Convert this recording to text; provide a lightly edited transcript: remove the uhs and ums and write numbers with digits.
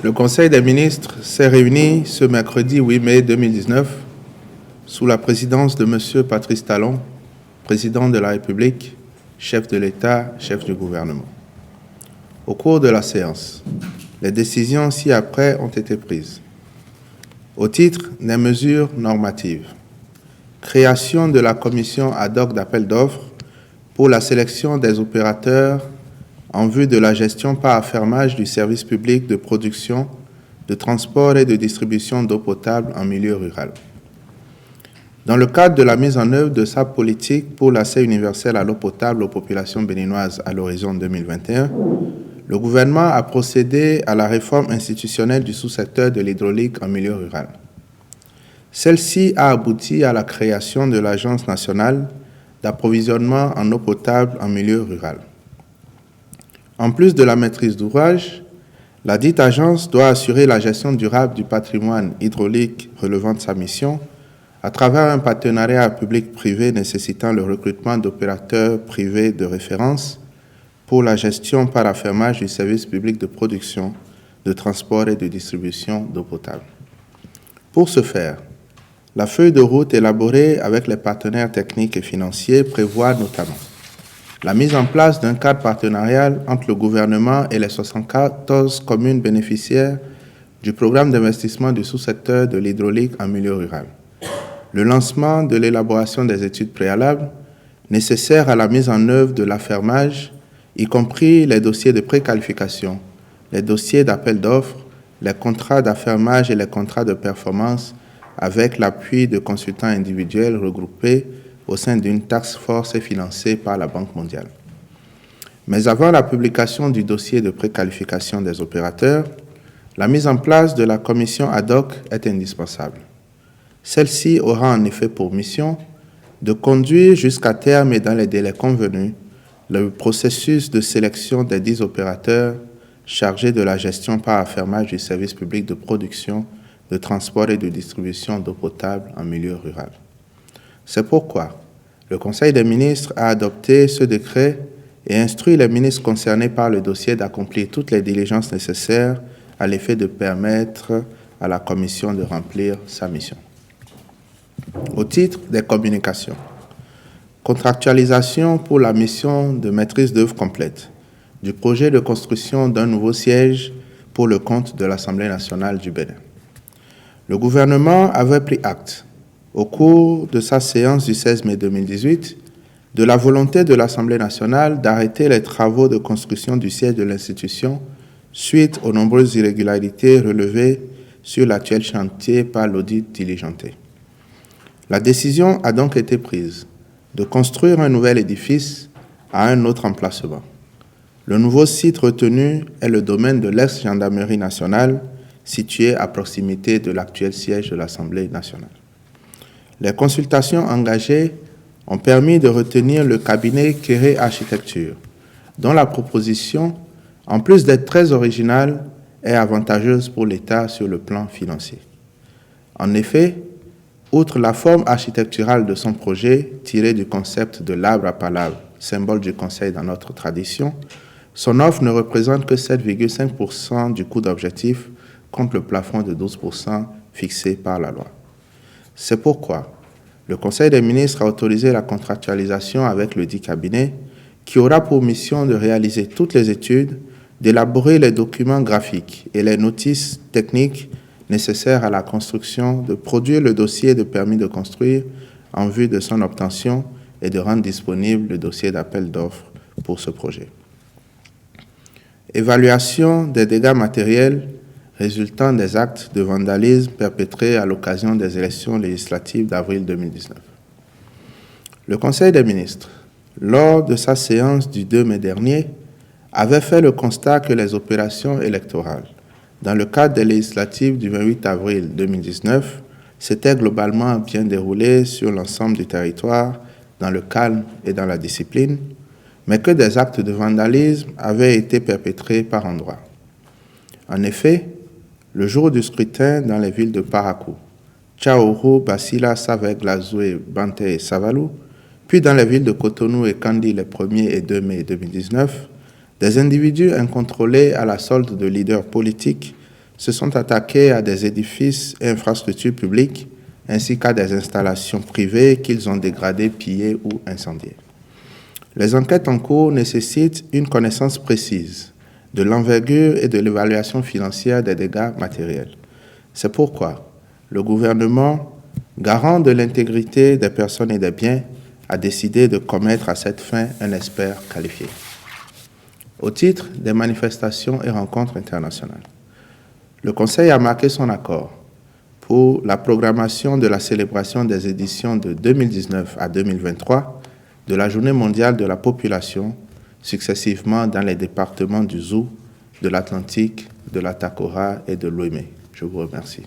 Le Conseil des ministres s'est réuni ce mercredi 8 mai 2019 sous la présidence de M. Patrice Talon, président de la République, chef de l'État, chef du gouvernement. Au cours de la séance, les décisions ci-après ont été prises. Au titre des mesures normatives, création de la commission ad hoc d'appel d'offres pour la sélection des opérateurs en vue de la gestion par affermage du service public de production, de transport et de distribution d'eau potable en milieu rural. Dans le cadre de la mise en œuvre de sa politique pour l'accès universel à l'eau potable aux populations béninoises à l'horizon 2021, le gouvernement a procédé à la réforme institutionnelle du sous-secteur de l'hydraulique en milieu rural. Celle-ci a abouti à la création de l'Agence nationale d'approvisionnement en eau potable en milieu rural. En plus de la maîtrise d'ouvrage, la dite agence doit assurer la gestion durable du patrimoine hydraulique relevant de sa mission à travers un partenariat public-privé nécessitant le recrutement d'opérateurs privés de référence pour la gestion par affermage du service public de production, de transport et de distribution d'eau potable. Pour ce faire, la feuille de route élaborée avec les partenaires techniques et financiers prévoit notamment la mise en place d'un cadre partenarial entre le gouvernement et les 74 communes bénéficiaires du programme d'investissement du sous-secteur de l'hydraulique en milieu rural, le lancement de l'élaboration des études préalables nécessaires à la mise en œuvre de l'affermage, y compris les dossiers de préqualification, les dossiers d'appel d'offres, les contrats d'affermage et les contrats de performance avec l'appui de consultants individuels regroupés au sein d'une task force financée par la Banque mondiale. Mais avant la publication du dossier de préqualification des opérateurs, la mise en place de la commission ad hoc est indispensable. Celle-ci aura en effet pour mission de conduire jusqu'à terme et dans les délais convenus le processus de sélection des 10 opérateurs chargés de la gestion par affermage du service public de production, de transport et de distribution d'eau potable en milieu rural. C'est pourquoi le Conseil des ministres a adopté ce décret et instruit les ministres concernés par le dossier d'accomplir toutes les diligences nécessaires à l'effet de permettre à la Commission de remplir sa mission. Au titre des communications, contractualisation pour la mission de maîtrise d'œuvre complète du projet de construction d'un nouveau siège pour le compte de l'Assemblée nationale du Bénin. Le gouvernement avait pris acte, au cours de sa séance du 16 mai 2018, de la volonté de l'Assemblée nationale d'arrêter les travaux de construction du siège de l'institution suite aux nombreuses irrégularités relevées sur l'actuel chantier par l'audit diligenté. La décision a donc été prise de construire un nouvel édifice à un autre emplacement. Le nouveau site retenu est le domaine de l'ex-gendarmerie nationale, situé à proximité de l'actuel siège de l'Assemblée nationale. Les consultations engagées ont permis de retenir le cabinet Kéré Architecture, dont la proposition, en plus d'être très originale, est avantageuse pour l'État sur le plan financier. En effet, outre la forme architecturale de son projet, tiré du concept de l'arbre à palabre, symbole du conseil dans notre tradition, son offre ne représente que 7,5% du coût d'objectif contre le plafond de 12% fixé par la loi. C'est pourquoi le Conseil des ministres a autorisé la contractualisation avec le dit cabinet qui aura pour mission de réaliser toutes les études, d'élaborer les documents graphiques et les notices techniques nécessaires à la construction, de produire le dossier de permis de construire en vue de son obtention et de rendre disponible le dossier d'appel d'offres pour ce projet. Évaluation des dégâts matériels résultant des actes de vandalisme perpétrés à l'occasion des élections législatives d'avril 2019. Le Conseil des ministres, lors de sa séance du 2 mai dernier, avait fait le constat que les opérations électorales, dans le cadre des législatives du 28 avril 2019, s'étaient globalement bien déroulées sur l'ensemble du territoire, dans le calme et dans la discipline, mais que des actes de vandalisme avaient été perpétrés par endroits. En effet, le jour du scrutin dans les villes de Parakou, Tchaourou, Basila, Savek, Lazoué, Bante et Savalou, puis dans les villes de Cotonou et Kandi les 1er et 2 mai 2019, des individus incontrôlés à la solde de leaders politiques se sont attaqués à des édifices et infrastructures publiques ainsi qu'à des installations privées qu'ils ont dégradées, pillées ou incendiées. Les enquêtes en cours nécessitent une connaissance précise de l'envergure et de l'évaluation financière des dégâts matériels. C'est pourquoi le gouvernement, garant de l'intégrité des personnes et des biens, a décidé de commettre à cette fin un expert qualifié. Au titre des manifestations et rencontres internationales, le Conseil a marqué son accord pour la programmation de la célébration des éditions de 2019 à 2023 de la Journée mondiale de la population, successivement dans les départements du Zou, de l'Atlantique, de la Takora et de l'Ouémé. Je vous remercie.